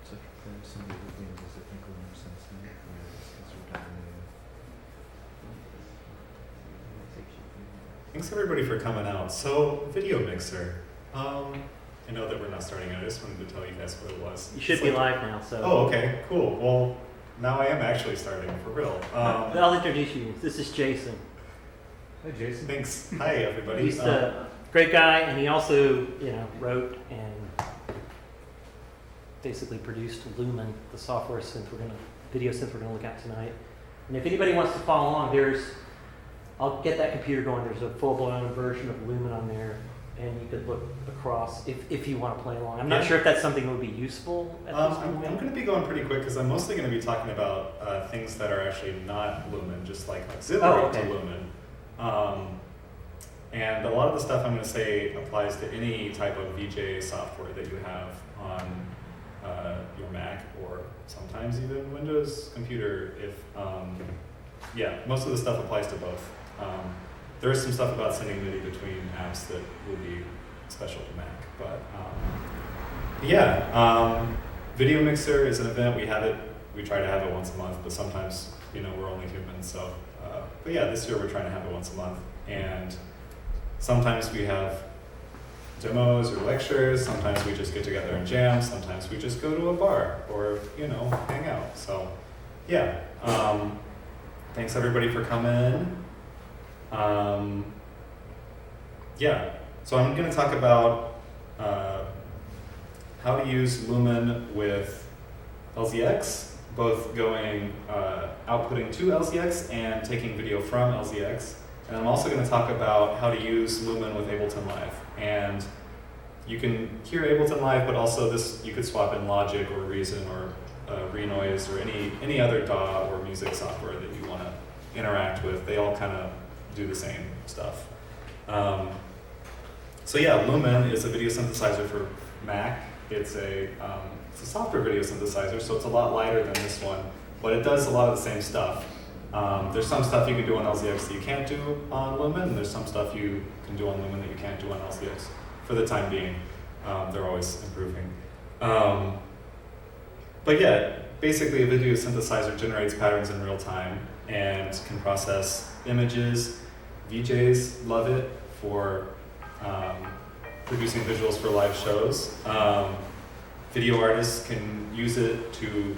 Så som vi befinner oss i konsensus Thanks everybody for coming out. So, video mixer. I know that we're not starting out. I just wanted to tell you guys what it was. You should be live now, so. Oh, okay, cool. Well, now I am actually starting for real. I'll introduce you. This is Jason. Hi, Jason. Thanks. Hi, everybody. He's a great guy, and he also, wrote and basically produced Lumen, the software video synth we're gonna look at tonight. And if anybody wants to follow along, I'll get that computer going. There's a full-blown version of Lumen on there, and you could look across if you want to play along. I'm not sure if that's something that would be useful at this point. I'm going to be going pretty quick because I'm mostly going to be talking about things that are actually not Lumen, just like auxiliary to Lumen. And a lot of the stuff I'm going to say applies to any type of VJ software that you have on your Mac or sometimes even Windows computer. Most of the stuff applies to both. There is some stuff about sending MIDI between apps that will be special to Mac, but Video Mixer is an event. We try to have it once a month, but sometimes we're only human. So, this year we're trying to have it once a month, and sometimes we have demos or lectures. Sometimes we just get together and jam. Sometimes we just go to a bar or hang out. So, thanks everybody for coming. So I'm going to talk about how to use Lumen with LZX, both going outputting to LZX and taking video from LZX. And I'm also going to talk about how to use Lumen with Ableton Live. And you can hear Ableton Live, but also you could swap in Logic or Reason or Renoise or any other DAW or music software that you want to interact with. They all kind of do the same stuff. Lumen is a video synthesizer for Mac. It's a software video synthesizer, so it's a lot lighter than this one, but it does a lot of the same stuff. There's some stuff you can do on LZX that you can't do on Lumen, and there's some stuff you can do on Lumen that you can't do on LZX for the time being. They're always improving. Basically a video synthesizer generates patterns in real time and can process images. VJs love it for producing visuals for live shows. Video artists can use it to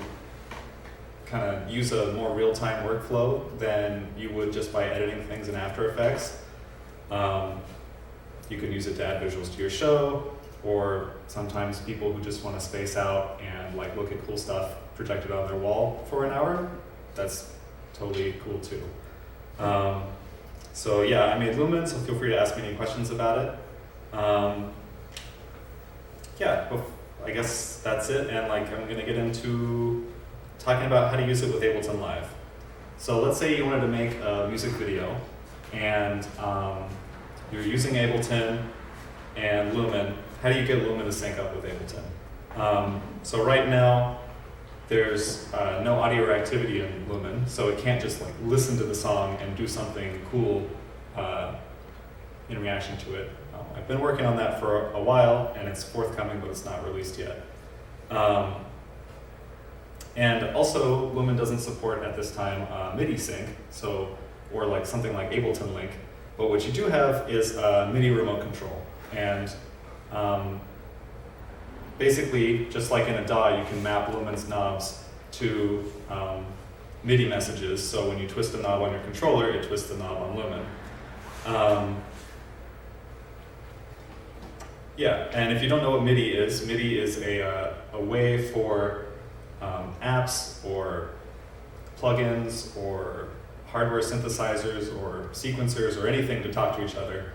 kind of use a more real-time workflow than you would just by editing things in After Effects. You can use it to add visuals to your show, or sometimes people who just want to space out and look at cool stuff projected on their wall for an hour. That's totally cool too. I made Lumen, so feel free to ask me any questions about it. I guess that's it, and I'm going to get into talking about how to use it with Ableton Live. So let's say you wanted to make a music video, and you're using Ableton and Lumen. How do you get Lumen to sync up with Ableton? So right now, there's no audio activity in Lumen, so it can't just listen to the song and do something cool in reaction to it. I've been working on that for a while, and it's forthcoming, but it's not released yet. And also, Lumen doesn't support at this time MIDI sync, or something like Ableton Link. But what you do have is MIDI remote control, and basically, just like in a DAW, you can map Lumen's knobs to MIDI messages. So when you twist a knob on your controller, it twists the knob on Lumen. And if you don't know what MIDI is a way for apps or plugins or hardware synthesizers or sequencers or anything to talk to each other.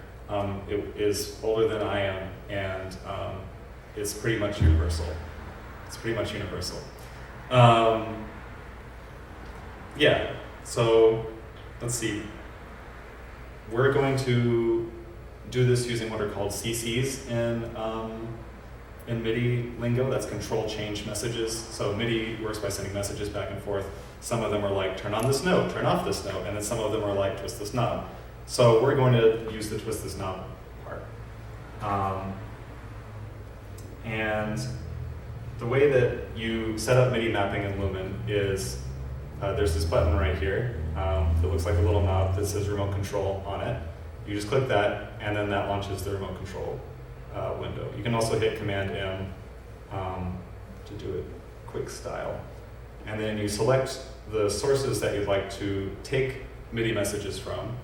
It is older than I am, and it's pretty much universal. So let's see. We're going to do this using what are called CCs in MIDI lingo. That's control change messages. So MIDI works by sending messages back and forth. Some of them are turn on this note, turn off this note, and then some of them are twist this knob. So we're going to use the twist this knob part. And the way that you set up MIDI mapping in Lumen is there's this button right here that looks like a little knob that says remote control on it. You just click that, and then that launches the remote control window. You can also hit Command M to do it quick style. And then you select the sources that you'd like to take MIDI messages from,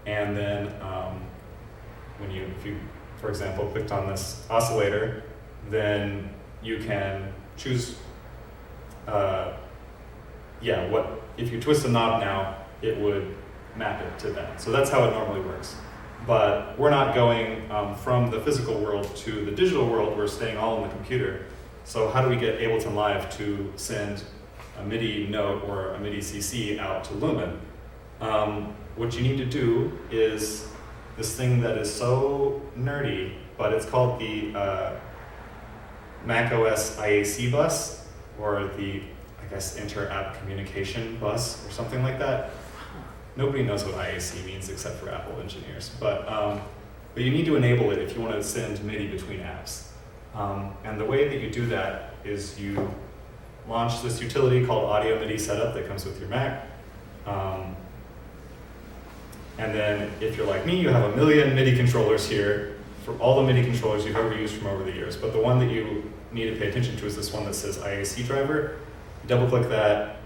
and then if you, for example, clicked on this oscillator, then you can choose, if you twist a knob now, it would map it to that. So that's how it normally works. But we're not going from the physical world to the digital world, we're staying all in the computer. So how do we get Ableton Live to send a MIDI note or a MIDI CC out to Lumen? What you need to do is this thing that is so nerdy, but it's called the macOS IAC bus, or the, I guess, inter-app communication bus, or something like that. Nobody knows what IAC means except for Apple engineers, but you need to enable it if you want to send MIDI between apps. And the way that you do that is you launch this utility called Audio MIDI Setup that comes with your Mac. And then if you're like me, you have a million MIDI controllers here, for all the MIDI controllers you've ever used from over the years. But the one that you need to pay attention to is this one that says IAC driver. You double click that,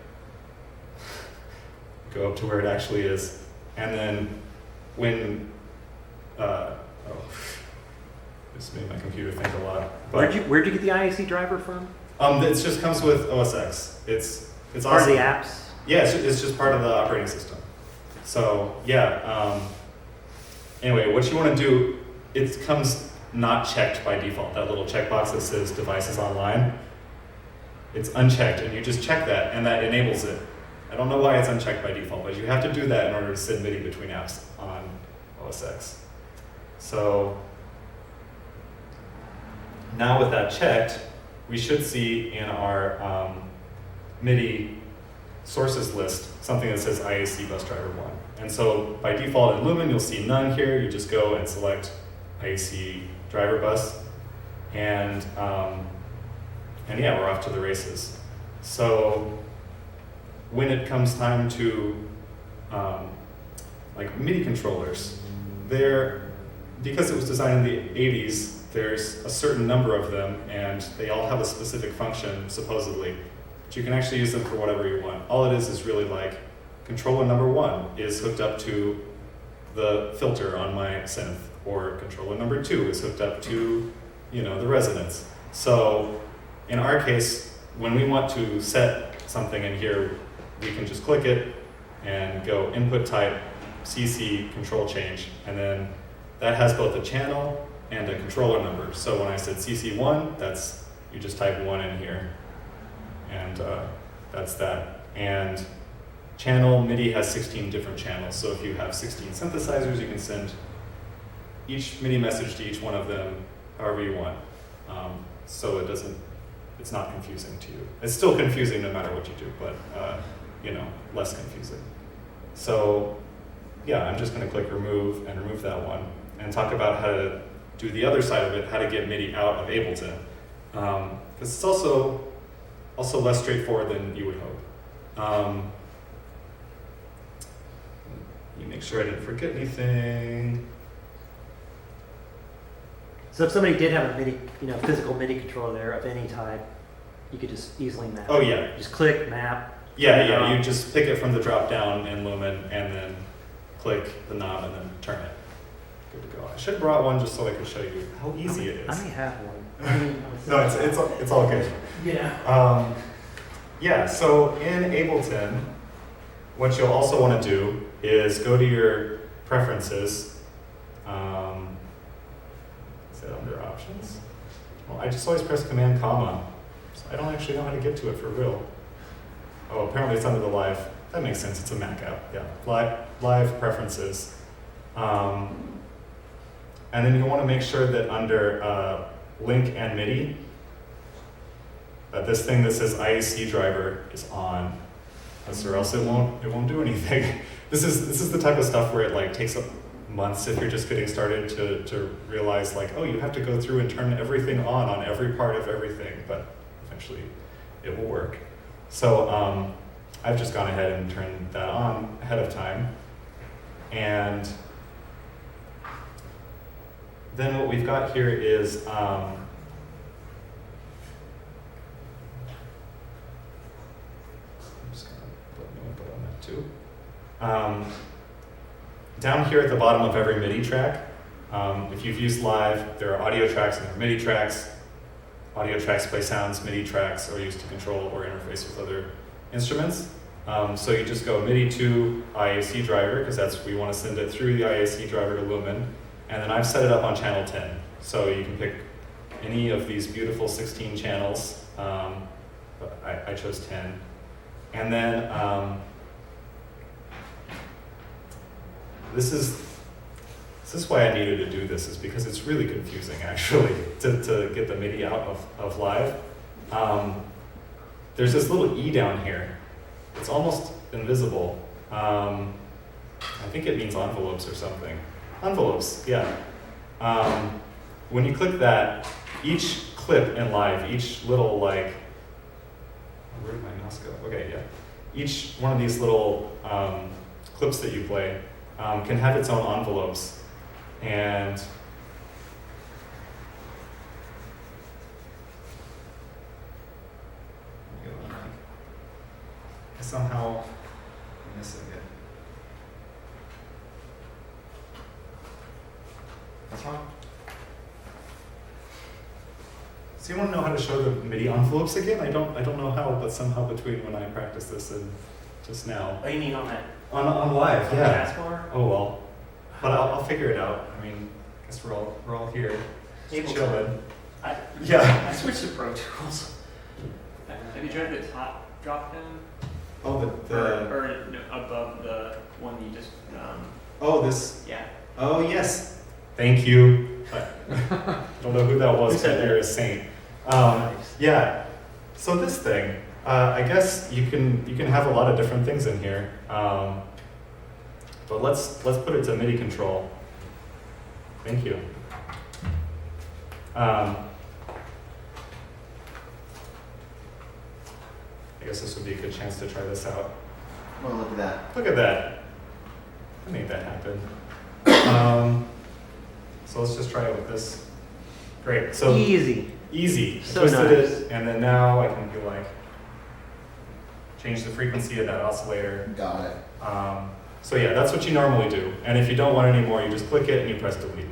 go up to where it actually is, and then when, this made my computer think a lot. But Where'd you get the IAC driver from? It just comes with OS X. It's Part awesome. of the apps? Yeah, it's just part of the operating system. So yeah, anyway, what you want to do, it comes not checked by default. That little checkbox that says devices online, it's unchecked, and you just check that, and that enables it. I don't know why it's unchecked by default, but you have to do that in order to send MIDI between apps on OS X. So now with that checked, we should see in our MIDI sources list something that says IAC bus driver 1. And so by default in Lumen, you'll see none here. You just go and select IAC driver bus, and yeah, we're off to the races. So when it comes time to like MIDI controllers, because it was designed in the 80s, there's a certain number of them, and they all have a specific function, supposedly. But you can actually use them for whatever you want. All it is really like, controller number 1 is hooked up to the filter on my synth, or controller number 2 is hooked up to, the resonance. So in our case, when we want to set something in here, we can just click it and go input type, CC, control change, and then that has both a channel and a controller number. So when I said CC1, you just type 1 in here, and that's that. And channel, MIDI has 16 different channels, so if you have 16 synthesizers, you can send each MIDI message to each one of them however you want. So it's not confusing to you. It's still confusing no matter what you do, but less confusing. So yeah, I'm just going to click remove and remove that one, and talk about how to do the other side of it, how to get MIDI out of Ableton. Because it's also less straightforward than you would hope. Let me make sure I didn't forget anything. So if somebody did have a MIDI, physical MIDI controller there of any type, you could just easily map. Oh yeah. Just click, map. Yeah, you just pick it from the drop down in Lumen, and then click the knob and then turn it. Good to go. I should have brought one just so I could show you how easy it is. I may have one. No, it's all good. Yeah. Yeah, so in Ableton, what you'll also want to do is go to your preferences. Is it under options? Well, I just always press Command comma, so I don't actually know how to get to it for real. Oh, apparently it's under the live. That makes sense. It's a Mac app. Yeah, live preferences. And then you want to make sure that under link and MIDI, that this thing that says IAC driver is on, or else it won't do anything. This is the type of stuff where it takes up months if you're just getting started to realize oh, you have to go through and turn everything on every part of everything. But if eventually it will work. So I've just gone ahead and turned that on ahead of time. And then what we've got here is I'm just going to put no input on that too. Down here at the bottom of every MIDI track, if you've used Live, there are audio tracks and there are MIDI tracks. Audio tracks play sounds, MIDI tracks are used to control or interface with other instruments. So you just go MIDI to IAC driver, because that's we want to send it through the IAC driver to Lumen. And then I've set it up on channel 10. So you can pick any of these beautiful 16 channels. But I chose 10. And then this is why I needed to do this, is because it's really confusing actually to get the MIDI out of Live. There's this little E down here. It's almost invisible. I think it means envelopes or something. Envelopes, yeah. When you click that, each clip in Live, each little where did my mouse go? Okay, yeah. Each one of these little clips that you play can have its own envelopes. And somehow I'm missing it. What's wrong? Does anyone know how to show the MIDI envelopes again? I don't know how, but somehow between when I practiced this and just now. Oh, you mean on that? On Live, On yeah. the taskbar? Oh well, but I'll figure it out. I mean, I guess we're all here. Chilling. Yeah. I switched to Pro Tools. Have you tried the top drop down? Oh, or no, above the one you just, oh, this. yeah. Oh, yes. Thank you. I don't know who that was, but you're a saint. Yeah. So this thing, I guess you can have a lot of different things in here. But let's put it to MIDI control. Thank you. I guess this would be a good chance to try this out. Well, look at that. Look at that. I made that happen. So let's just try it with this. Great. So Easy. Easy. So I twisted nice. it, and then now I can do change the frequency of that oscillator. Got it. So yeah, that's what you normally do. And if you don't want any more, you just click it and you press delete.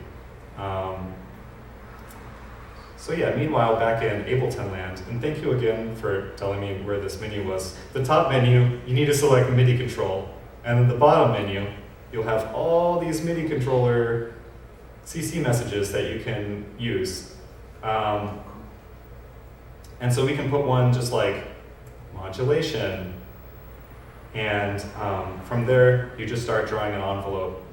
So yeah, meanwhile, back in Ableton land, and thank you again for telling me where this menu was. The top menu, you need to select MIDI control. And in the bottom menu, you'll have all these MIDI controller CC messages that you can use. And so we can put one just like modulation. And from there, you just start drawing an envelope.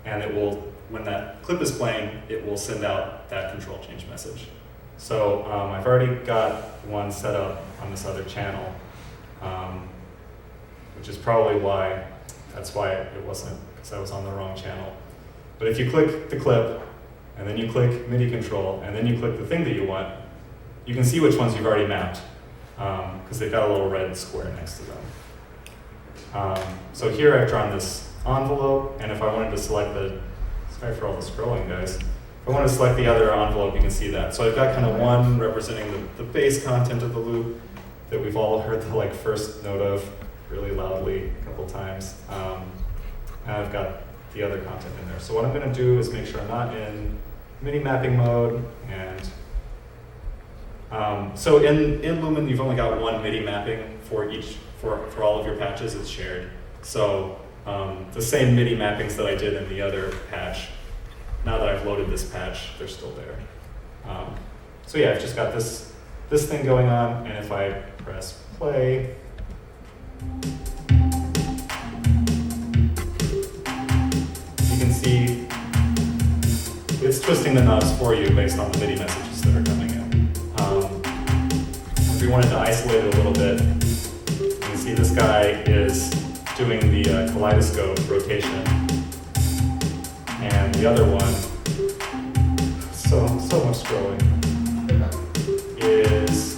And it will, when that clip is playing, it will send out that control change message. So I've already got one set up on this other channel, which is probably why, that's why it wasn't, because I was on the wrong channel. But if you click the clip, and then you click MIDI control, and then you click the thing that you want, you can see which ones you've already mapped, because they've got a little red square next to them. So here I've drawn this envelope, and if I wanted to select sorry for all the scrolling, guys. If I want to select the other envelope, you can see that. So I've got kind of one representing the bass content of the loop that we've all heard the first note of really loudly a couple times. And I've got the other content in there. So what I'm going to do is make sure I'm not in MIDI mapping mode. And so in Lumen, you've only got one MIDI mapping for all of your patches. It's shared. So the same MIDI mappings that I did in the other patch, now that I've loaded this patch, they're still there. So yeah, I've just got this thing going on, and if I press play, you can see it's twisting the knobs for you based on the MIDI messages that are coming in. If we wanted to isolate it a little bit, you can see this guy is doing the kaleidoscope rotation, and the other one, so much scrolling, is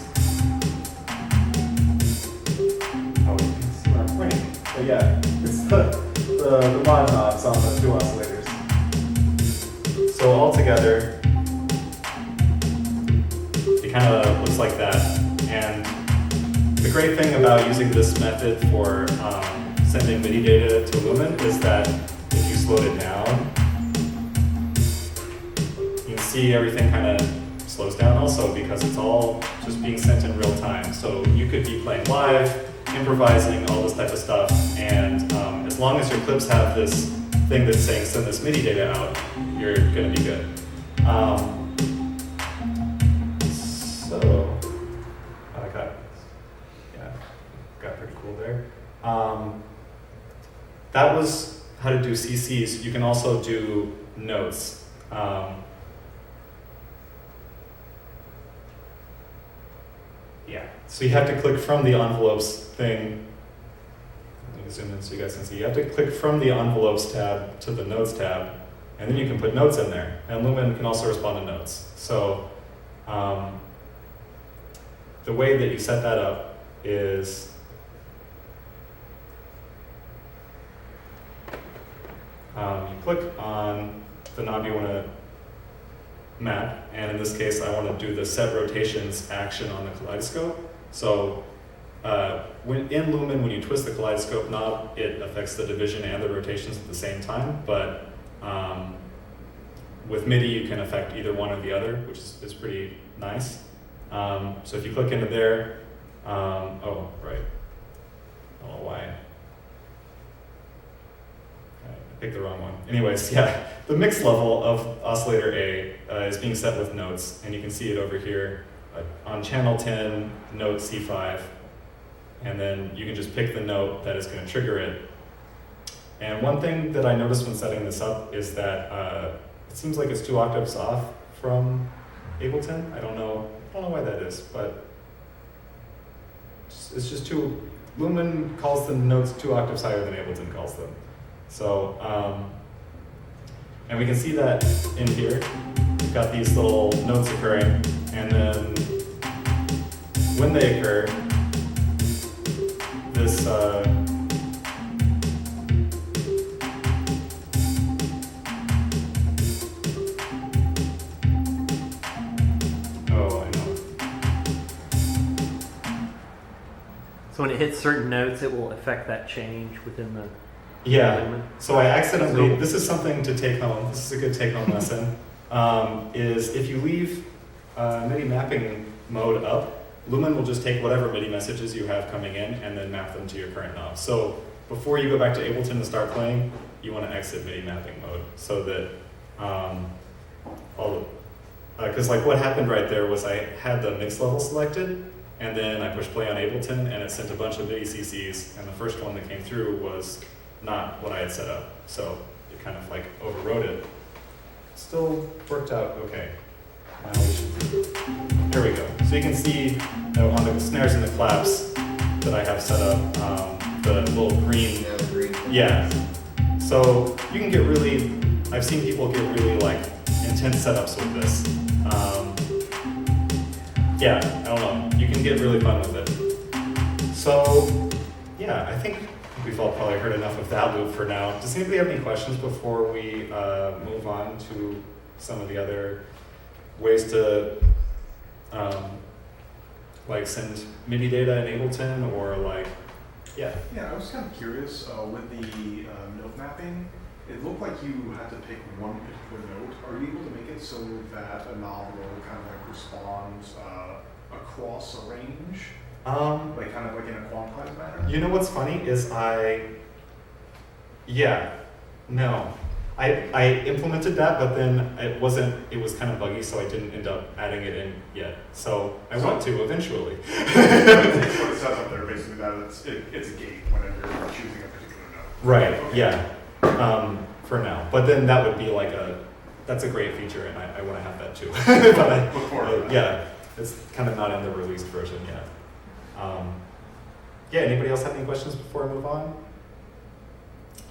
the mod knobs on the two oscillators. So all together, it kind of looks like that. And the great thing about using this method for sending MIDI data to Lumen is that if you slowed it down, you can see everything kind of slows down also because it's all just being sent in real time. So you could be playing live, improvising, all this type of stuff, and as long as your clips have this thing that's saying send this MIDI data out, you're gonna be good. So I got pretty cool there. That was how to do CCs. You can also do notes. Yeah, so you have to click from the envelopes thing. Let me zoom in so you guys can see. You have to click from the envelopes tab to the notes tab, and then you can put notes in there. And Lumen can also respond to notes. So the way that you set that up is you click on the knob you want to map, and in this case I want to do the set rotations action on the kaleidoscope. So when in Lumen, when you twist the kaleidoscope knob, it affects the division and the rotations at the same time, but with MIDI you can affect either one or the other, which is pretty nice. So if you click into there, oh right, I don't know why. I picked the wrong one. Anyways, yeah, the mix level of oscillator A is being set with notes, and you can see it over here on channel 10, note C5, and then you can just pick the note that is going to trigger it. And one thing that I noticed when setting this up is that it seems like it's 2 octaves off from Ableton. I don't know why that is, but it's just too. Lumen calls the notes 2 octaves higher than Ableton calls them. So, and we can see that in here. We've got these little notes occurring, and then when they occur, this So when it hits certain notes, it will affect that change within the yeah. Lumen. So I accidentally, this is something to take home, this is a good take-home lesson, is if you leave MIDI mapping mode up, Lumen will just take whatever MIDI messages you have coming in and then map them to your current knob. So before you go back to Ableton and start playing, you want to exit MIDI mapping mode so that because like what happened right there was I had the mix level selected, and then I pushed play on Ableton and it sent a bunch of MIDI CCs, and the first one that came through was not what I had set up. So it kind of like overrode it. Still worked out okay. Now we should, here we go. So you can see on the snares and the claps that I have set up, the little green. Yeah, the green. Yeah. So you can get really, I've seen people get really like intense setups with this. Yeah, I don't know. You can get really fun with it. So yeah, I think we've all probably heard enough of that loop for now. Does anybody have any questions before we move on to some of the other ways to like send MIDI data in Ableton, or like, yeah. Yeah, I was kind of curious with the note mapping. It looked like you had to pick one particular note. Are you able to make it so that a knob will kind of like respond across a range? Like kind of like in a quantized manner? You know what's funny is I implemented that, but then it was kind of buggy, so I didn't end up adding it in yet. So I want to eventually. It's what it says up there, basically, that it's a gate whenever you're choosing a particular note. Right, Okay. yeah, for now. But then that would be like that's a great feature, and I want to have that too. But Look forward to that. yeah, it's kind of not in the released version yet. Yeah, anybody else have any questions before I move on?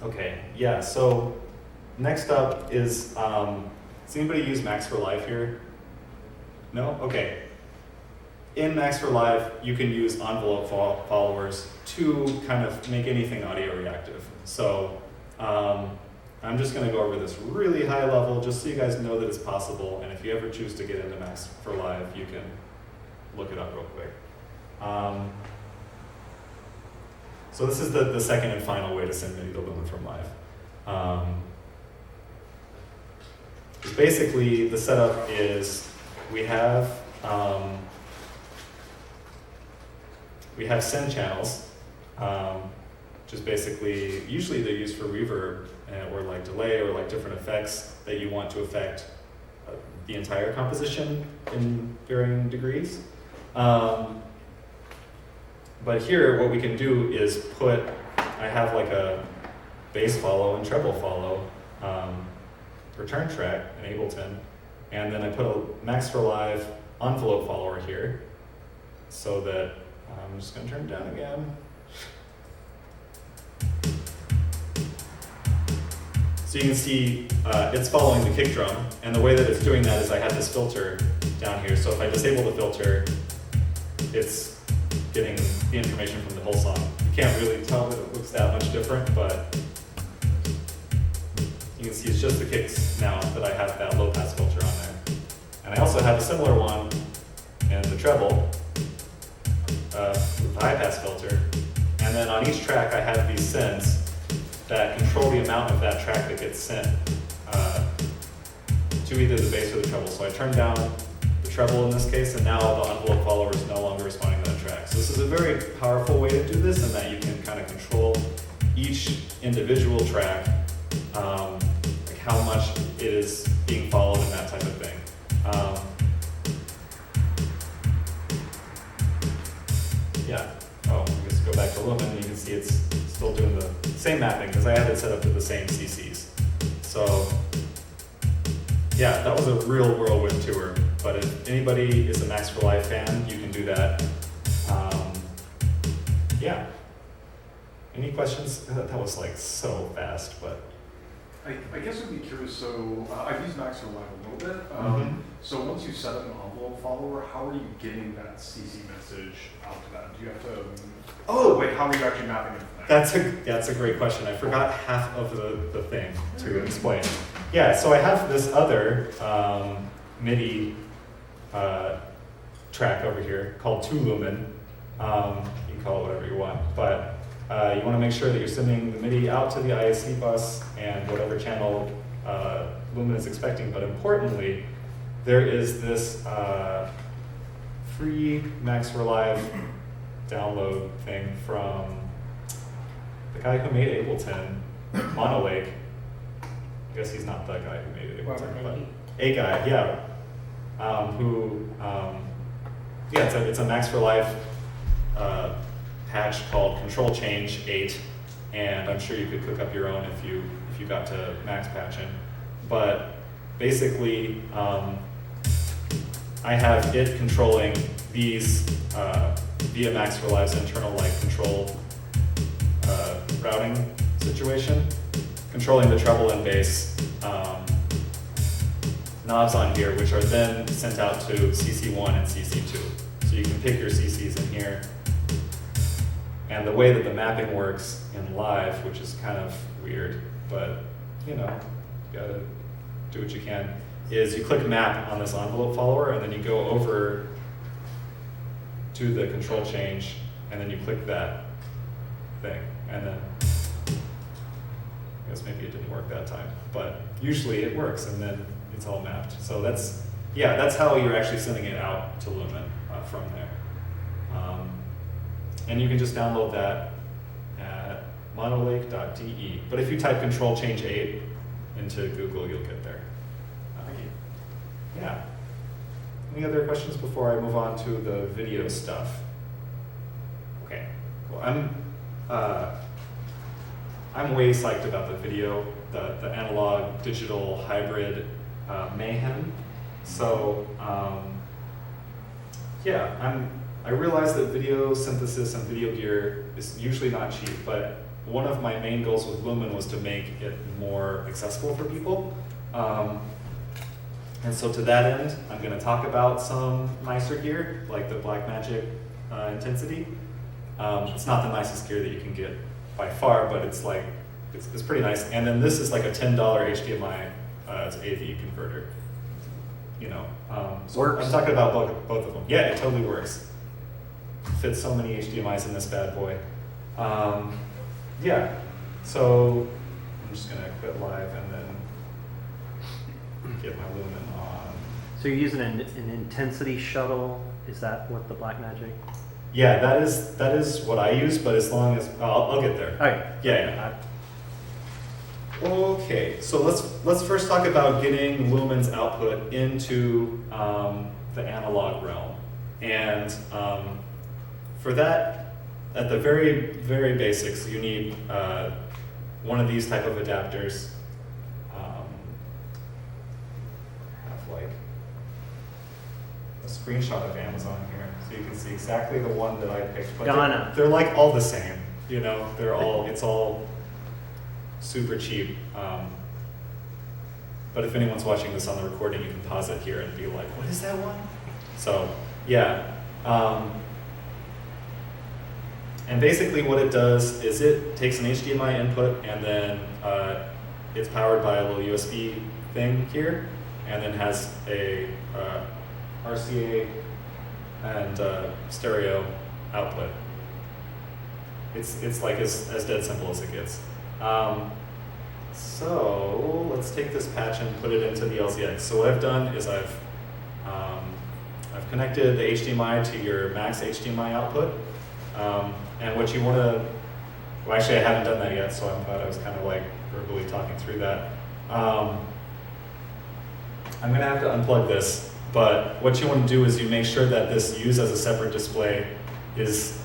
Okay, yeah, so next up is, does anybody use Max for Live here? No? Okay. In Max for Live, you can use envelope followers to kind of make anything audio reactive. So I'm just going to go over this really high level just so you guys know that it's possible, and if you ever choose to get into Max for Live, you can look it up real quick. So this is the second and final way to send MIDI to Lumen from Live. Basically, the setup is we have send channels, just basically, usually they're used for reverb or like delay or like different effects that you want to affect the entire composition in varying degrees. But here, what we can do is I have like a bass follow and treble follow return track in Ableton, and then I put a Max for Live envelope follower here, so that I'm just going to turn it down again. So you can see it's following the kick drum, and the way that it's doing that is I have this filter down here, so if I disable the filter, it's getting the information from the whole song. You can't really tell that it looks that much different, but you can see it's just the kicks now that I have that low pass filter on there. And I also have a similar one in the treble with the high pass filter. And then on each track I have these sends that control the amount of that track that gets sent to either the bass or the treble. So I turn down the treble in this case, and now the envelope follower is no longer responding to that track. So this is a very powerful way to do this, in that you can kind of control each individual track, like how much it is being followed and that type of thing. Yeah. Oh, I guess go back to Lumen, and you can see it's still doing the same mapping because I have it set up to the same CCs. So yeah, that was a real whirlwind tour. But if anybody is a Max for Live fan, you can do that. Yeah. Any questions? That was like so fast, but. I guess I'd be curious, so I've used Max for Live a little bit. So once you set up an envelope follower, how are you getting that CC message out to that? Do you have to, how are you actually mapping it from there? That's a great question. I forgot half of the thing to explain. Yeah, so I have this other MIDI track over here called 2 Lumen. You can call it whatever you want, but you want to make sure that you're sending the MIDI out to the ISC bus and whatever channel Lumen is expecting. But importantly, there is this free Max for Live download thing from the guy who made Ableton, Modular8. I guess he's not the guy who made Ableton, but a guy, yeah. It's a Max for Live patch called Control Change 8, and I'm sure you could cook up your own if you got to max patching. But basically, I have it controlling these via Max for Live's internal control routing situation, controlling the treble and bass knobs on here, which are then sent out to CC1 and CC2. So you can pick your CCs in here. And the way that the mapping works in Live, which is kind of weird, but you gotta do what you can, is you click map on this envelope follower, and then you go over to the control change, and then you click that thing, and then I guess maybe it didn't work that time, but usually it works, and then it's all mapped. So that's how you're actually sending it out to Lumen from there. And you can just download that at modular8.de. But if you type Control Change 8 into Google, you'll get there. Thank you. Yeah. Any other questions before I move on to the video stuff? Okay, cool. I'm way psyched about the video, the analog digital hybrid mayhem. So I realize that video synthesis and video gear is usually not cheap, but one of my main goals with Lumen was to make it more accessible for people. And so to that end, I'm going to talk about some nicer gear, like the Blackmagic Intensity. It's not the nicest gear that you can get by far, but it's like it's pretty nice. And then this is like a $10 HDMI to AV converter. You know, so Works. I'm talking about both of them. Yeah, it totally works. Fits so many HDMIs in this bad boy. Yeah, so I'm just gonna quit live and then get my Lumen on. So you're using an intensity shuttle. Is that what the Blackmagic? Yeah, that is what I use, but as long as I'll get there. Okay. Yeah. Okay, so let's first talk about getting Lumen's output into the analog realm, and for that, at the very very basics, you need one of these type of adapters. Have like a screenshot of Amazon here, so you can see exactly the one that I picked. But Ghana. they're like all the same, you know. It's all super cheap. But if anyone's watching this on the recording, you can pause it here and be like, what is that one? So yeah. And basically what it does is it takes an HDMI input and then it's powered by a little USB thing here, and then has a RCA and stereo output. It's like as dead simple as it gets. So let's take this patch and put it into the LZX. So what I've done is I've connected the HDMI to your max HDMI output. And what you want to, well actually I haven't done that yet, so I'm glad I was kind of like verbally talking through that. I'm going to have to unplug this, but what you want to do is you make sure that this use as a separate display is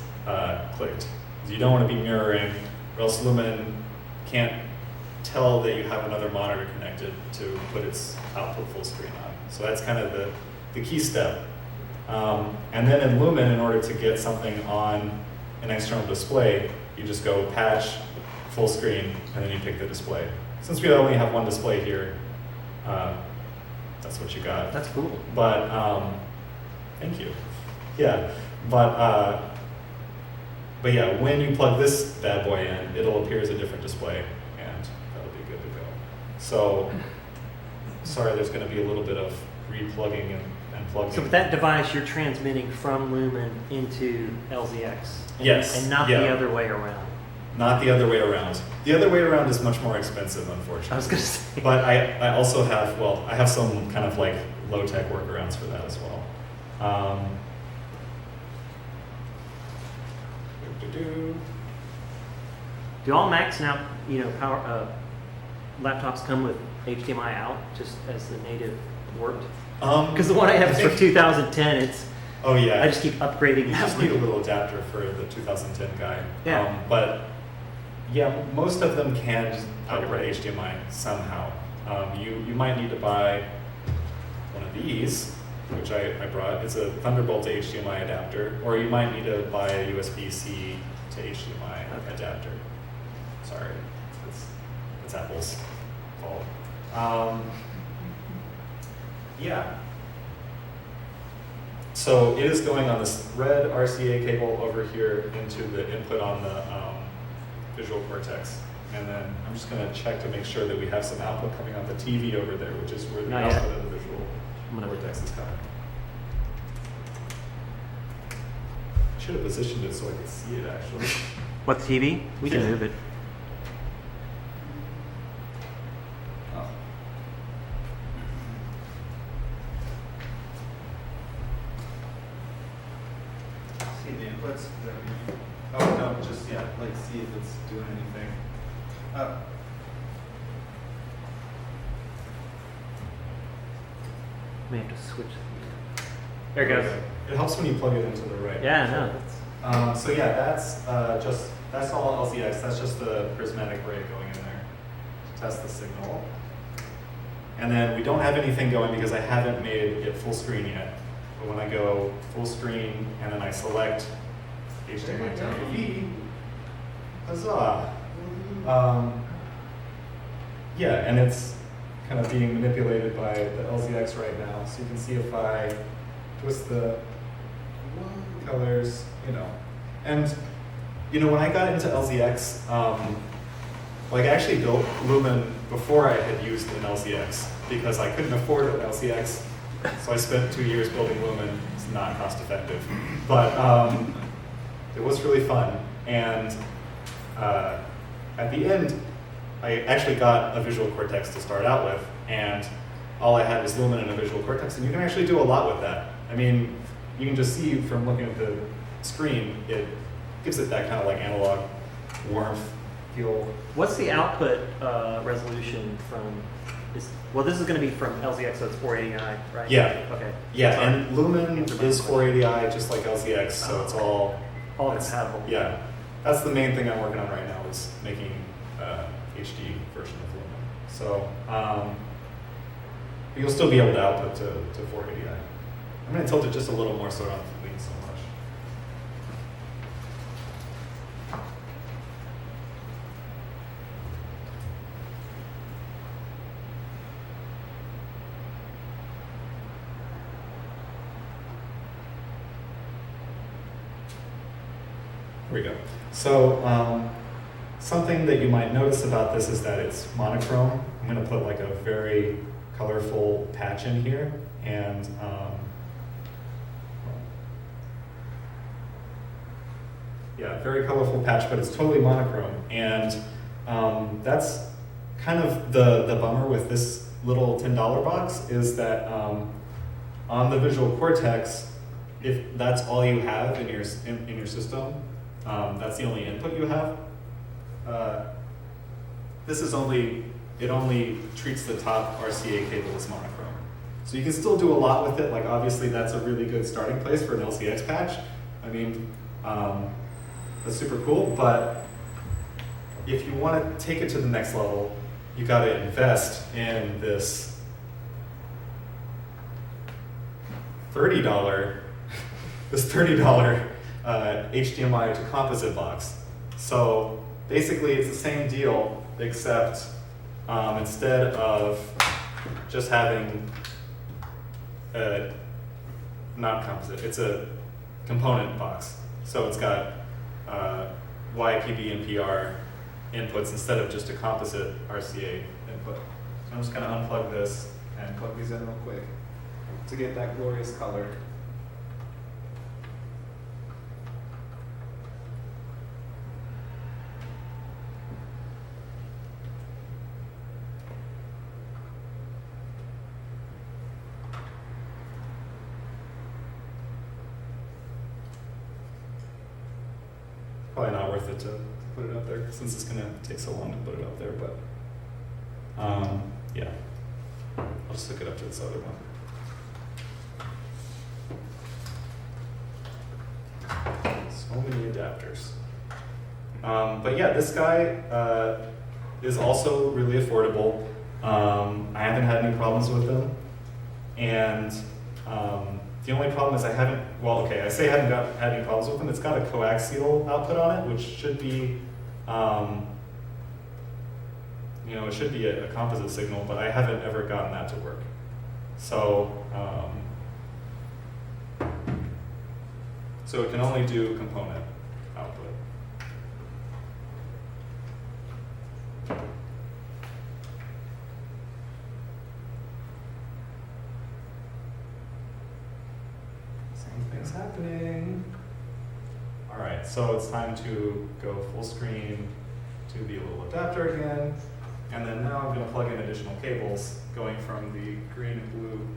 clicked. You don't want to be mirroring, or else Lumen can't tell that you have another monitor connected to put its output full screen on. So that's kind of the key step. And then in Lumen, in order to get something on an external display, you just go patch, full screen, and then you pick the display. Since we only have one display here, that's what you got. That's cool. But, thank you. Yeah, but yeah, when you plug this bad boy in, it'll appear as a different display, and that'll be good to go. So, sorry, there's going to be a little bit of replugging and plugging. So with that device, you're transmitting from Lumen into LZX. Yes. And not the other way around. Not the other way around. The other way around is much more expensive, unfortunately. I was going to say. But I also have, well, I have some kind of like low-tech workarounds for that as well. Do all Macs now, power laptops come with HDMI out, just as the native port? Because the one I have is from 2010. It's oh yeah. I just keep upgrading. You just need a little adapter for the 2010 guy. Yeah. But yeah, most of them can just output HDMI somehow. You might need to buy one of these, which I brought. It's a Thunderbolt to HDMI adapter, or you might need to buy a USB-C to HDMI adapter. Sorry, it's Apple's fault. Yeah. So it is going on this red RCA cable over here into the input on the visual cortex. And then I'm just going to check to make sure that we have some output coming on the TV over there, which is where the Not yet. output of the visual cortex is coming. I should have positioned it so I could see it actually. What, the TV? We can Yeah. move it. Oh. See the inputs? Is that what you mean? Oh, no, just, yeah, like see if it's doing anything. May have to switch. There it goes. It helps when you plug it into the right. Yeah, no. So yeah, that's all LZX. That's just the prismatic ray going in there to test the signal. And then we don't have anything going because I haven't made it full screen yet. But when I go full screen and then I select HDMI to AV, huzzah! Yeah, and it's kind of being manipulated by the LZX right now. So you can see if I twist the colors, And when I got into LZX, like I actually built Lumen before I had used an LCX because I couldn't afford an LCX. So I spent 2 years building Lumen. It's not cost effective, but it was really fun. And at the end, I actually got a Visual Cortex to start out with, and all I had was Lumen and a Visual Cortex, and you can actually do a lot with that. I mean, you can just see from looking at the screen, it gives it that kind of like analog warmth feel. What's the output resolution from? Well, this is going to be from LCX, so it's 480i, right? Yeah. Okay. Yeah, Sorry. and Lumen is 480i just like LCX, so it's all compatible. Yeah, that's the main thing I'm working on right now is making HD version of Lumen. So you'll still be able to output to 480i. I'm going to tilt it just a little more so I don't lean so much. Here we go. So something that you might notice about this is that it's monochrome. I'm going to put like a very colorful patch in here, and yeah, very colorful patch, but it's totally monochrome. And that's kind of the bummer with this little $10 box is that on the Visual Cortex, if that's all you have in your system, that's the only input you have. This is it only treats the top RCA cable as monochrome. So you can still do a lot with it. Like obviously that's a really good starting place for an LCX patch. I mean, that's super cool, but if you want to take it to the next level, you got to invest in this $30 HDMI to composite box. So basically it's the same deal, except instead of just having not composite, it's a component box. So it's got YPB and PR inputs instead of just a composite RCA input. So I'm just going to unplug this and plug these in real quick to get that glorious color. Probably not worth it to put it up there since it's going to take so long to put it up there, but yeah, I'll just hook it up to this other one. So many adapters. But yeah, this guy is also really affordable. I haven't had any problems with them, and the only problem is I haven't had any problems with them. It's got a coaxial output on it, which should be, it should be a composite signal, but I haven't ever gotten that to work. So, so it can only do component output. Same thing's happening. All right, so it's time to go full screen to the little adapter again. And then now I'm going to plug in additional cables going from the green and blue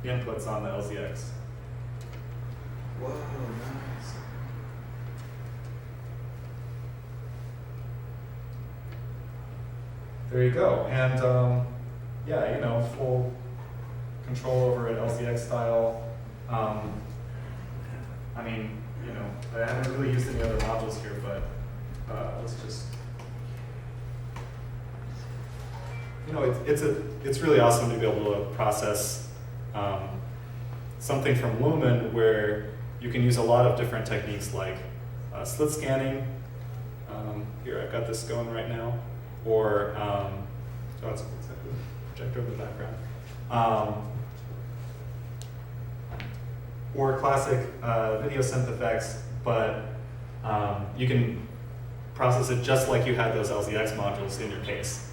inputs on the LCX. Whoa, nice. There you go. And yeah, full control over it, LCX style. I mean, I haven't really used any other modules here, but let's just, it's really awesome to be able to process something from Lumen where you can use a lot of different techniques like slit scanning. Here, I've got this going right now, or it's a projector in the background. Or classic video synth effects, but you can process it just like you had those LZX modules in your case.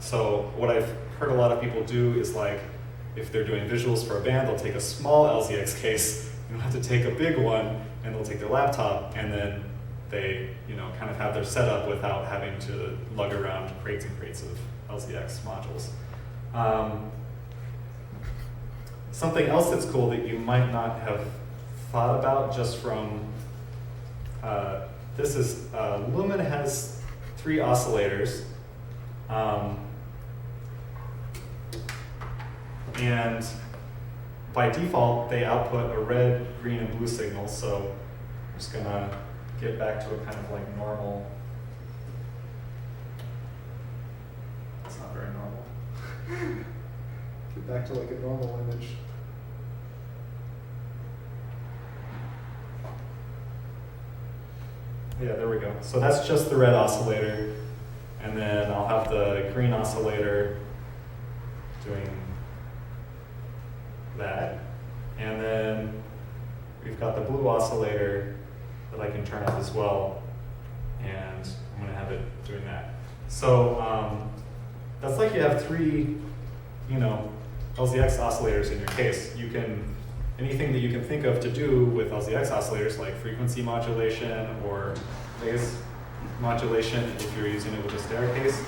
So what I've heard a lot of people do is like, if they're doing visuals for a band, they'll take a small LZX case, and they'll have to take a big one, and they'll take their laptop, and then they, kind of have their setup without having to lug around crates and crates of LZX modules. Something else that's cool that you might not have thought about just from this is Lumen has 3 oscillators, and by default they output a red, green, and blue signal. So I'm just gonna get back to a kind of like normal. It's not very normal. Get back to like a normal image. Yeah, there we go. So that's just the red oscillator, and then I'll have the green oscillator doing that, and then we've got the blue oscillator that I can turn up as well, and I'm going to have it doing that. So that's like you have 3, LZX oscillators in your case. You can anything that you can think of to do with LZX oscillators, like frequency modulation or phase modulation, if you're using it with a staircase,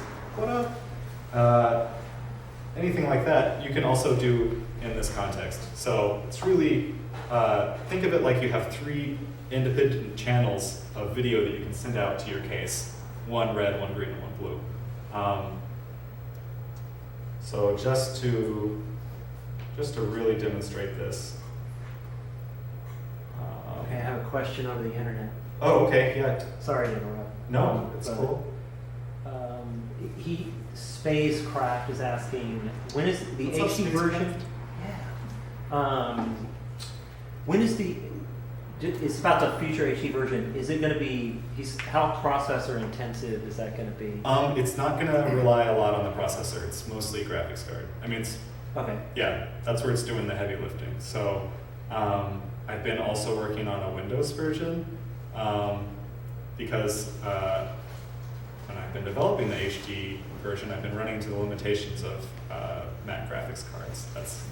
anything like that, you can also do in this context. So it's really, think of it like you have 3 independent channels of video that you can send out to your case. 1 red, 1 green, and 1 blue. So just to really demonstrate this. Okay, I have a question over the internet. Oh, okay, yeah. Sorry to interrupt. No, it's but, cool. Spacecraft is asking, when is the What's up, HD Spacecraft? version? Yeah. When is it's about the future HD version. Is it going to be, how processor intensive is that going to be? It's not going to rely a lot on the processor. It's mostly graphics card. I mean, Okay. yeah, that's where it's doing the heavy lifting. So I've been also working on a Windows version because when I've been developing the HD version, I've been running into the limitations of Mac graphics cards. That's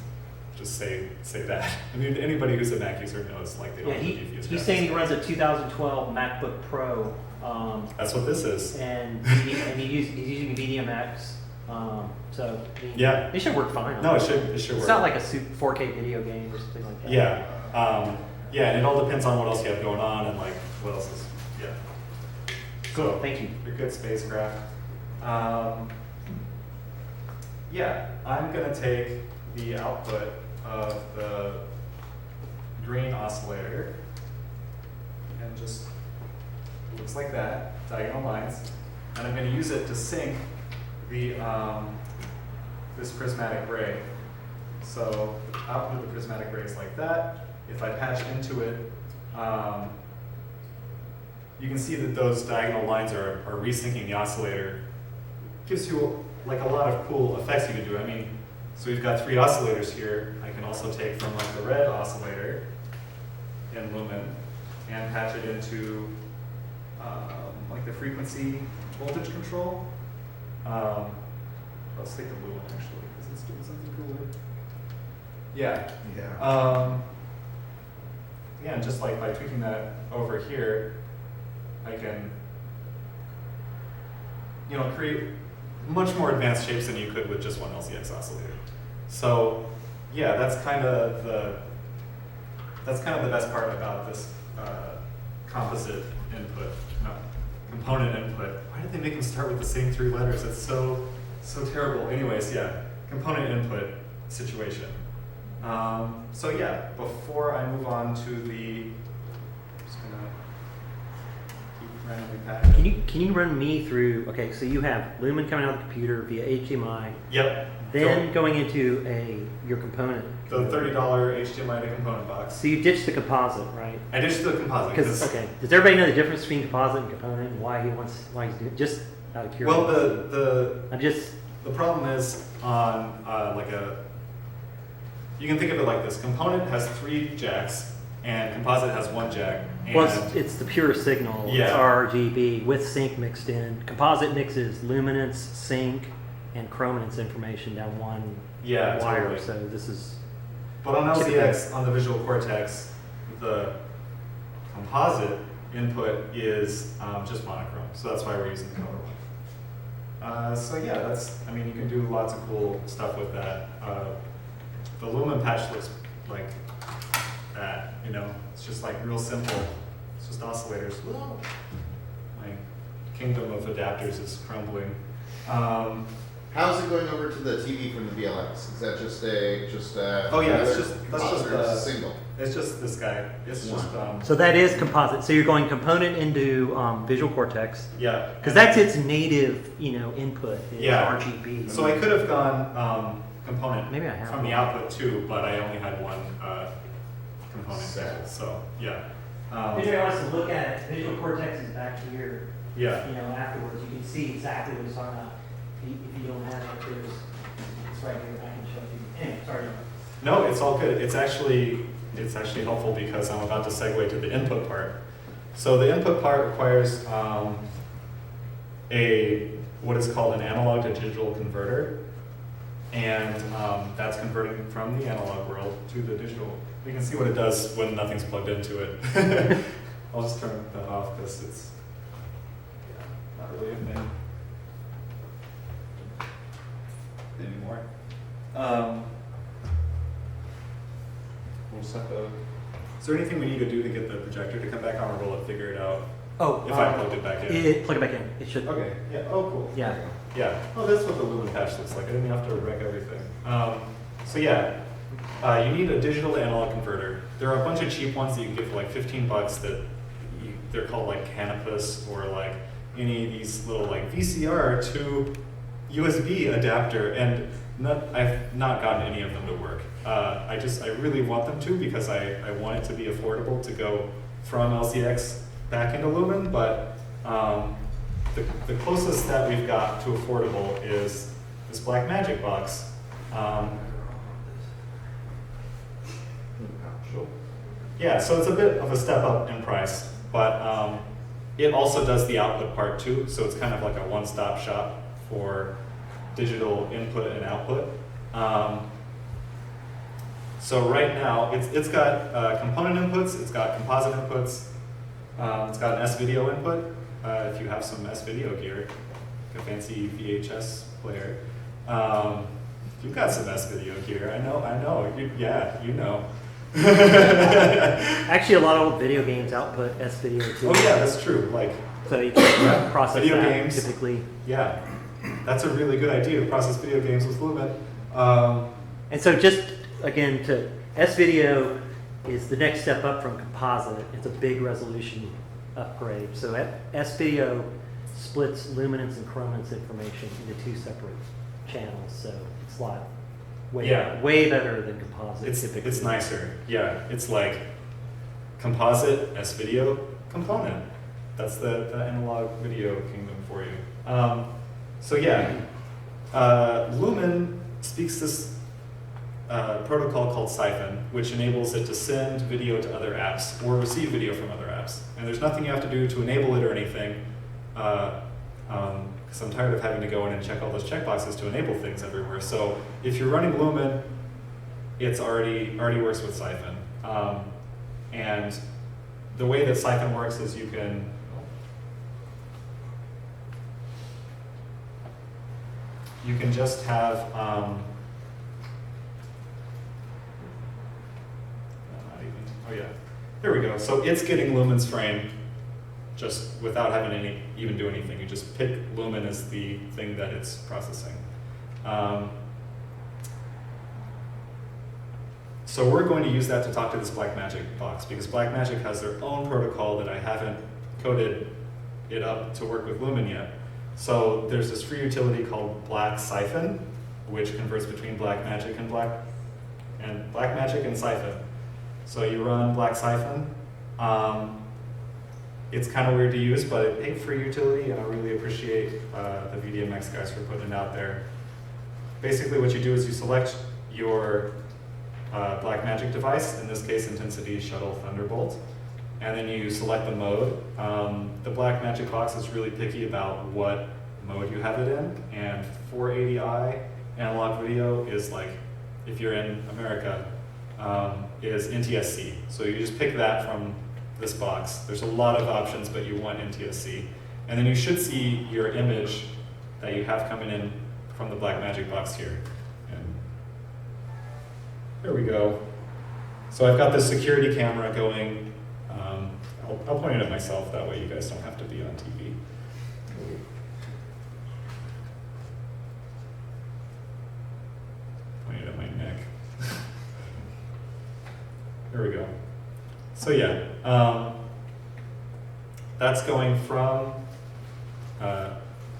just say that. I mean, anybody who's a Mac user knows like they don't have the DFUs. He's saying he runs a 2012 MacBook Pro. That's what this is. And he's using VDMX. So yeah, it should work fine. No, it should work. It's not like a 4K video game or something like that. Yeah, yeah, and it all depends on what else you have going on and like what else is. Yeah. Cool. So, thank you. You're good, spacecraft. Yeah, I'm gonna take the output of the green oscillator and just looks like that, diagonal lines, and I'm gonna use it to sync the this prismatic ray. So the output of the prismatic ray is like that. If I patch into it, you can see that those diagonal lines are resyncing the oscillator. Gives you like a lot of cool effects you can do. I mean, so we've got 3 oscillators here. I can also take from like the red oscillator in Lumen and patch it into like the frequency voltage control. Let's take the blue one actually, because it's doing something cooler. Yeah. Yeah. Yeah, and just like by tweaking that over here, I can, create much more advanced shapes than you could with just one LZX oscillator. So, yeah, that's kind of the best part about this composite input, component input. Why did they make them start with the same 3 letters? It's so terrible. Anyways, yeah, component input situation. So yeah, before I move on to I'm just gonna keep randomly packing. Can you run me through? Okay, so you have Lumen coming out of the computer via HDMI. Yep. Then going into your component. The $30 HDMI to component box. So you ditched the composite, right? I ditched the composite. Okay. Does everybody know the difference between composite and component and why he's doing it? Just out of curiosity. Well, the problem is on you can think of it like this. Component has 3 jacks, and composite has 1 jack. And Well, it's the pure signal. Yeah. It's RGB with sync mixed in. Composite mixes luminance, sync, and chrominance information down one yeah, wire. totally. So this is But on typically- LCX, on the Visual Cortex, the composite input is just monochrome, so that's why we're using the color one. So yeah, I mean, you can do lots of cool stuff with that. The Lumen patch looks like that, you know, it's just like real simple. It's just oscillators. Whoa. My kingdom of adapters is crumbling. How's it going over to the TV from the VLX? Is that just a Oh, yeah, it's regular just- that's composite just or a- single? It's just this guy. It's just so that is composite. So you're going component into Visual Cortex yeah. because that's its native, input. Is Yeah. RGB. So I could have gone component Maybe I have from the one. output too, but I only had one component Set. there. So yeah, If anybody wants to look at it, Visual Cortex is back here. yeah, Afterwards, you can see exactly what he's talking about. If you don't have it, it's right here. I can show you. Anyway, sorry. no, it's all good. It's actually helpful because I'm about to segue to the input part. So the input part requires what is called an analog to digital converter, and that's converting from the analog world to the digital. You can see what it does when nothing's plugged into it. I'll just turn that off because it's not really a thing anymore. We'll just have to. Is there anything we need to do to get the projector to come back on, or will it figure it out Oh, if I plugged it back in? Plug it back in. It should. Okay. Yeah. Oh, cool. Yeah. Yeah. Oh, that's what the Lumen patch looks like. I didn't have to wreck everything. So yeah, you need a digital to analog converter. There are a bunch of cheap ones that you can get for like $15 that they're called like Canopus or like any of these little like VCR to USB adapter, and I've not gotten any of them to work. I really want them to because I want it to be affordable to go from LCX back into Lumen, but the closest that we've got to affordable is this Black Magic box. Yeah, so it's a bit of a step up in price, but it also does the output part too, so it's kind of like a one-stop shop for digital input and output. So right now, it's got component inputs, it's got composite inputs, it's got an S-video input, if you have some S-video gear, like a fancy VHS player. You've got some S-video gear, I know, you know. Actually, a lot of old video games output S-video too. Oh yeah, that's true, like, So you can process Video that games. typically. yeah, that's a really good idea to process video games with Lumen. And so just, again, to S-video is the next step up from composite. It's a big resolution upgrade. So S-video splits luminance and chrominance information into 2 separate channels. So it's a lot, way better than composite. typically. It's nicer. Yeah, it's like composite S-video component. That's the analog video kingdom for you. So yeah, Lumen speaks this protocol called Siphon, which enables it to send video to other apps or receive video from other apps. And there's nothing you have to do to enable it or anything, because I'm tired of having to go in and check all those checkboxes to enable things everywhere. So if you're running Lumen, it's already works with Siphon. And the way that Siphon works is you can just have there we go. So it's getting Lumen's frame just without having to even do anything. You just pick Lumen as the thing that it's processing. So we're going to use that to talk to this Blackmagic box because Blackmagic has their own protocol that I haven't coded it up to work with Lumen yet. So there's this free utility called Black Siphon, which converts between Blackmagic and Blackmagic and Siphon. So you run Black Siphon. It's kind of weird to use, but it's a free utility, and I really appreciate the VDMX guys for putting it out there. Basically, what you do is you select your Blackmagic device, in this case Intensity Shuttle Thunderbolt, and then you select the mode. The Blackmagic box is really picky about what mode you have it in, and 480i analog video is like, if you're in America, is NTSC. So you just pick that from this box. There's a lot of options, but you want NTSC. And then you should see your image that you have coming in from the Blackmagic box here. And there we go. So I've got this security camera going. I'll point it at myself, that way you guys don't have to be on TV. Point it at my neck. There we go. So yeah, that's going from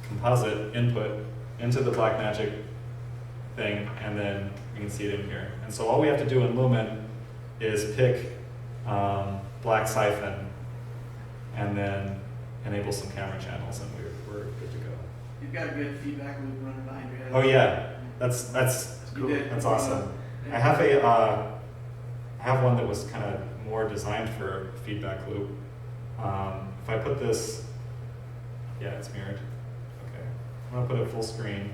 composite input into the Blackmagic thing, and then you can see it in here. And so all we have to do in Lumen is pick black siphon and then enable some camera channels, and we're good to go. You've got a good feedback loop running behind your head. Oh yeah, that's You cool. did. That's awesome. I have I have one that was kind of more designed for feedback loop. If I put this, yeah, it's mirrored. Okay, I'm gonna put it full screen,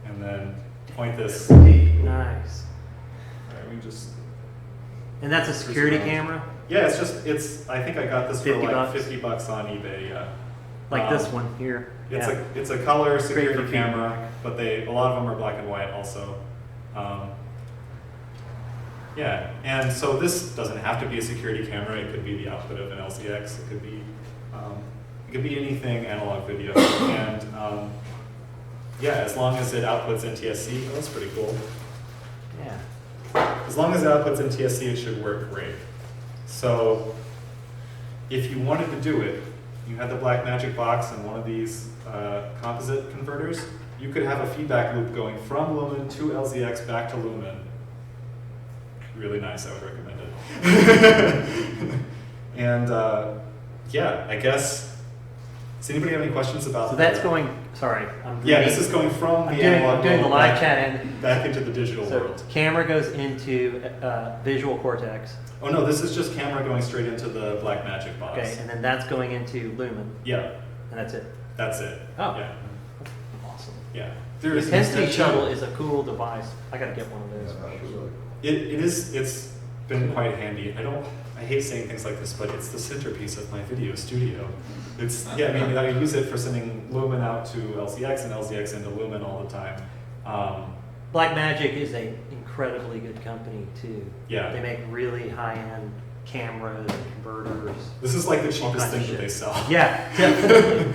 and then point this. Nice. All right, we just. And that's a security around. camera, Yeah, it's. I think I got this for 50 like bucks? $50 on eBay. Yeah. like this one here. It's Yeah. it's a color security for camera, but a lot of them are black and white also. Yeah, and so this doesn't have to be a security camera. It could be the output of an LCX. It could be anything analog video. And yeah, as long as it outputs NTSC, that's pretty cool. Yeah. As long as it outputs NTSC, it should work great. So if you wanted to do it, you had the Blackmagic box and one of these composite converters, you could have a feedback loop going from Lumen to LZX back to Lumen. Really nice, I would recommend it. And yeah, I guess, does anybody have any questions about So that's the- going, sorry. Yeah, this is going from I'm the doing, analog I'm doing the world live back, chat end. back into the digital So world. camera goes into visual cortex. Oh no, this is just camera going straight into the Blackmagic box. Okay, and then that's going into Lumen, Yeah, and that's it. that's it. Oh. Yeah, Awesome. yeah. There is an Intensity extension. Shuttle is a cool device. I gotta get one of those. It's been quite handy. I hate saying things like this, but it's the centerpiece of my video studio. Yeah, I mean, I use it for sending Lumen out to LCX and LZX into Lumen all the time. Blackmagic is an incredibly good company too. Yeah. They make really high-end cameras and converters. This is like the All cheapest kinds of thing that they shit. sell. Yeah, definitely.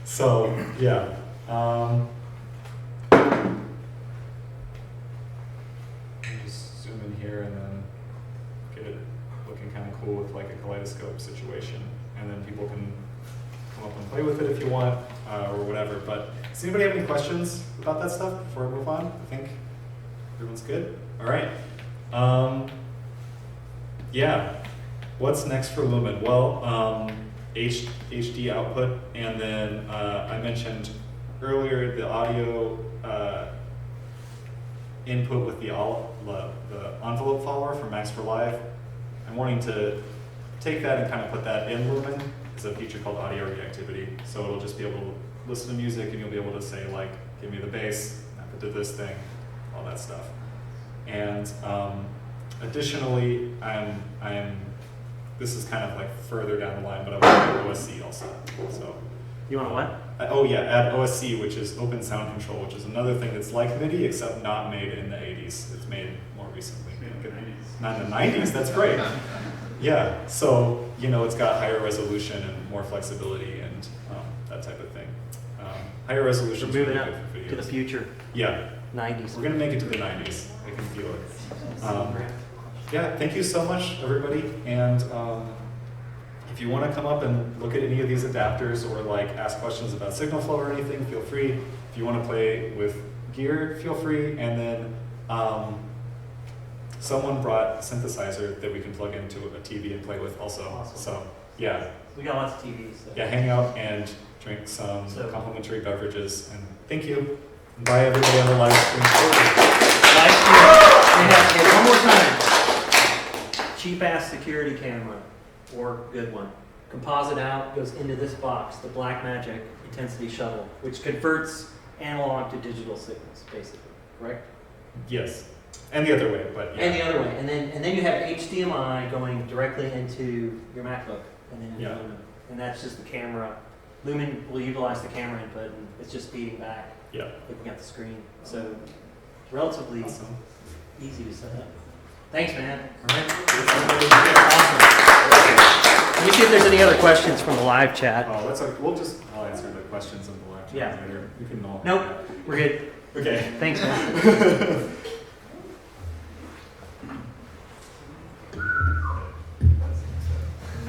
So, yeah. I'll just zoom in here and then get it looking kind of cool with like a kaleidoscope situation. And then people can come up and play with it if you want, or whatever. But does anybody have any questions about that stuff before I move on? I think everyone's good. All right. Yeah. What's next for Lumen? Well, HD output, and then I mentioned earlier the audio input with the envelope follower from Max for Live. I'm wanting to take that and kind of put that in Lumen. It's a feature called audio reactivity. So it'll just be able to listen to music, and you'll be able to say like, give me the bass, map it to this thing, all that stuff. And additionally, this is kind of like further down the line, but I want OSC also. So, You want what? oh yeah, add OSC, which is Open Sound Control, which is another thing that's like MIDI, except not made in the 80s. It's made more recently. Not in the 90s, that's great. Yeah, so, it's got higher resolution and more flexibility and that type of thing. Higher resolution We're is moving really up good for videos. to the future, Yeah, 90s. we're gonna make it to the 90s. I can feel it. Yeah, thank you so much, everybody. And if you want to come up and look at any of these adapters or like ask questions about signal flow or anything, feel free. If you want to play with gear, feel free. And then someone brought a synthesizer that we can plug into a TV and play with also. Awesome. So yeah, We got lots of TVs. So. yeah, hang out and drink some So- complimentary beverages. And thank you. Bye, everybody on the live stream. Live stream. have one more time. Cheap ass security camera, or good one. Composite out, goes into this box, the Blackmagic Intensity Shuttle, which converts analog to digital signals, basically, correct? Yes. And the other way, but yeah. And the other way, and then you have HDMI going directly into your MacBook, and then into Yeah. Lumen, and that's just the camera. Lumen will utilize the camera input, and it's just feeding back, Yeah. looking at the screen. So it's relatively Awesome. easy to set up. Thanks, man. All right. Awesome. Let me see if there's any other questions from the live chat. Oh, that's okay. I'll answer the questions in the live chat Yeah. later. You can all. Nope, we're good. Okay. Thanks, man.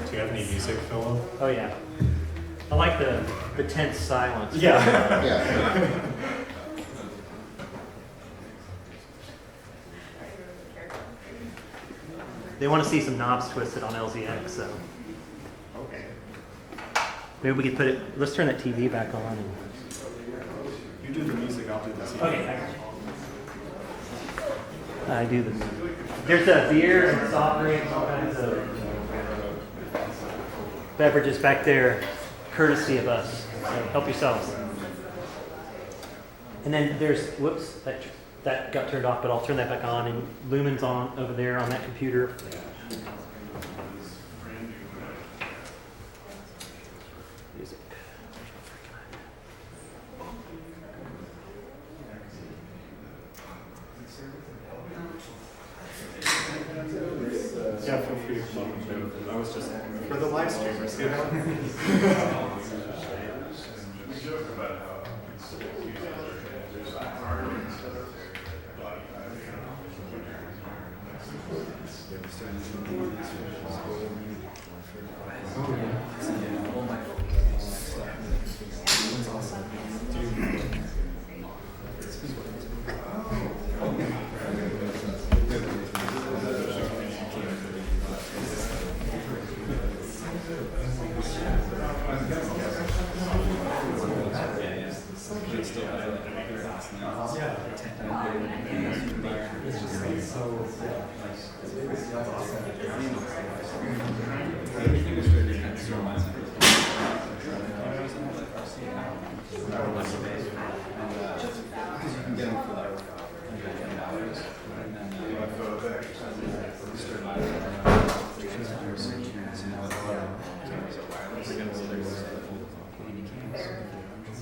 Do you have any music, Philip? Oh yeah. I like the tense silence. Yeah. Yeah. They want to see some knobs twisted on LZX, so Okay. maybe we could put it. Let's turn that TV back on. And, You do the music, I'll do this. okay. I do this. There's a beer and soft drinks, all kinds of beverages back there, courtesy of us. So help yourselves. And then there's, whoops, that got turned off, but I'll turn that back on. And Lumen's on over there on that computer. Music. Yeah, feel free to come up and play with it. I was just for the live streamers, you know?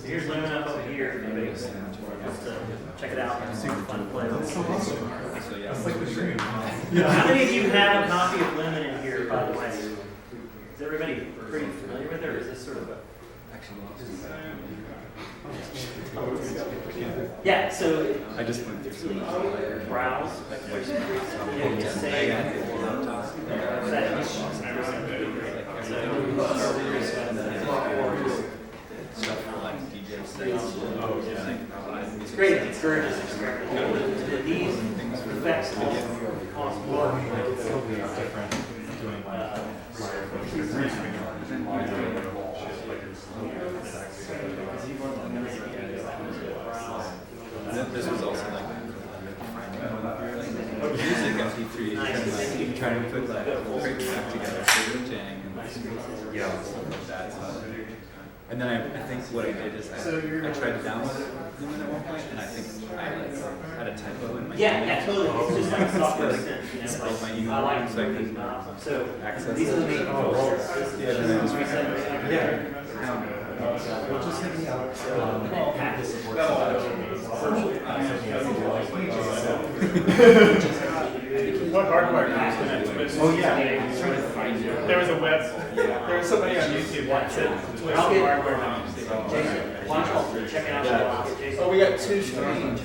Here's Lumen up over here. If anybody wants to check it out. It's super fun to play with. That's like the dream. How many of you have a copy of Lumen in here, by the way? Is everybody pretty familiar with it, or is this sort of a... Yeah, so I just went through some browse. You just say it's great. It's gorgeous. These effects cost more. This was also like music MP3. You can try to put like a whole track together for your jam and that. And then I think what I did is I tried to download Lumen at one point, and I think I like had a typo in my Yeah, totally. It's just like software like, sync, you know, spelled my email I like so I these could knobs. So access these are the main it. controls. Yeah, and then just reset. Yeah. Well, just hit me out. What hardware is connected? Oh, yeah. There was a there was somebody on YouTube that said Twitch I'll get- hardware now. Jason, why don't you check it out? Jason. Oh, we got two screens.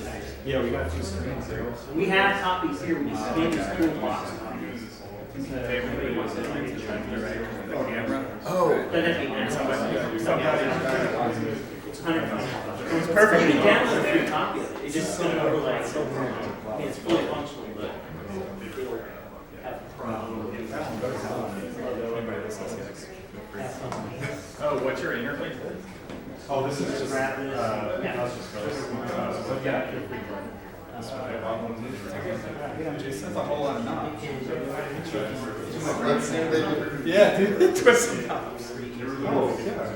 Yeah, we got two screens there. We have copies here. We just gave these cool box. Everybody wants to like to try to the camera. Oh. Doesn't mean that's it's 100. It was You perfect. can download a free copy of it. It's just going to overlay. I mean, it's fully functional, but it'll have a problem. Oh, what's your interface? Oh, this is just, Grab this. yeah, I'll just go. Yeah, feel free. Yeah, Jason, that's a whole lot of knobs. Let's see if they do. Yeah, dude, twist some knobs. Oh, yeah.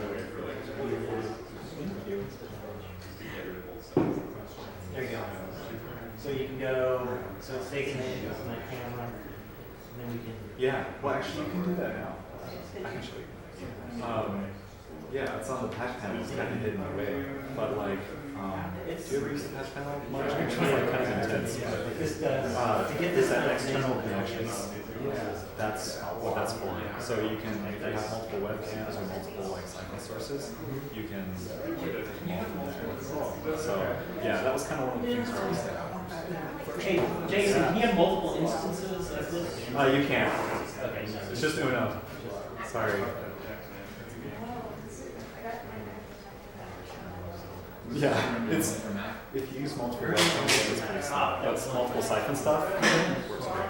There you go. So you can go, so it's taking it, it goes in that camera, and then we can. Yeah, well, actually, you can do that now. Actually. Yeah, it's on the patch panel. It's kind of hidden away. But, like, do you ever use the patch panel much? It's like kind of intense. But This does, to get this this that out external connections, that's what that's for. So you can, if you have multiple webcams or multiple like cycle sources, you can get multiple there. So yeah, that was kind of one of the things where I was like, Hey, Jason, can you have multiple instances of this? you can't. Okay, no. It's just Uno. Sorry. Yeah, it's if you use multiple webcams, it's pretty slow. But multiple siphon stuff works great.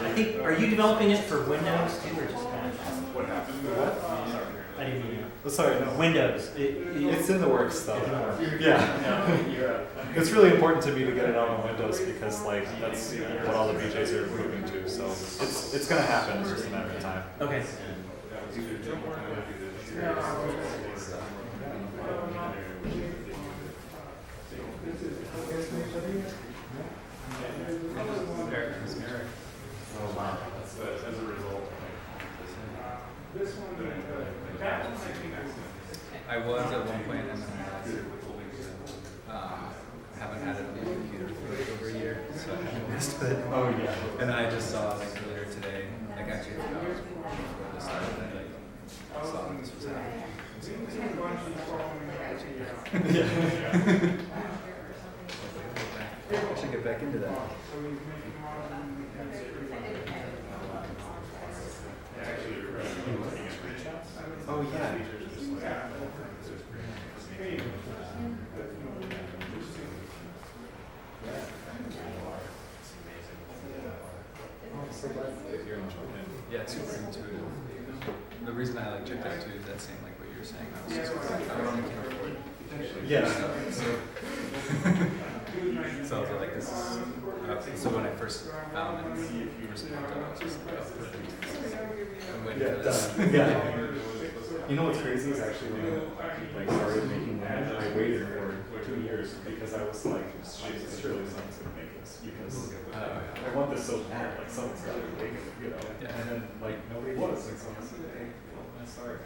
I think, are you developing it for Windows too, or just Mac? What? I didn't mean Oh, sorry, no. Windows. It's in the works though. Yeah. It's really important to me to get it out on Windows because like that's what all the VJs are moving to. So it's gonna happen. It's just a matter of time. Okay. Oh wow. As a result. I was at one point, and then haven't had it on my computer for over a year, so I haven't messed with it. Oh yeah. And then I just saw like earlier today, like actually a few hours before this started, I saw that this was happening. I should get back into that. Oh yeah. Yeah, it's super intuitive. The reason I like checked out too is that same like what you were saying. I was just like, I don't can't afford Yeah. So I was like, this is. So when I first found it, first picked up, I was just like, oh, perfect. I'm waiting for this. Yeah. You know what's crazy is actually when I like started making that, I waited for 2 years because I was like, surely someone's gonna make this because I want this so bad, like someone's gotta make it, you know. Yeah. And then like nobody was, and so I was like, hey, well, I'm sorry.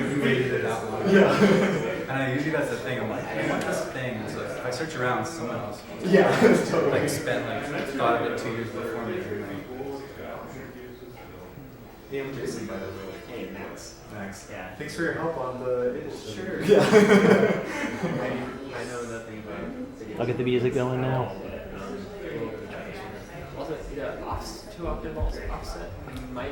You waited it out long. Yeah. And usually that's the thing. I'm like, I want this thing. So if I search around, someone else Yeah, totally. like spent like thought of it 2 years before me. Yeah, I'm Jason, by the way. Hey, Max. Max. Yeah. Thanks for your help on the edit. Sure. Yeah. I know nothing about. I'll get the music going now. Also, the 2 octave offset might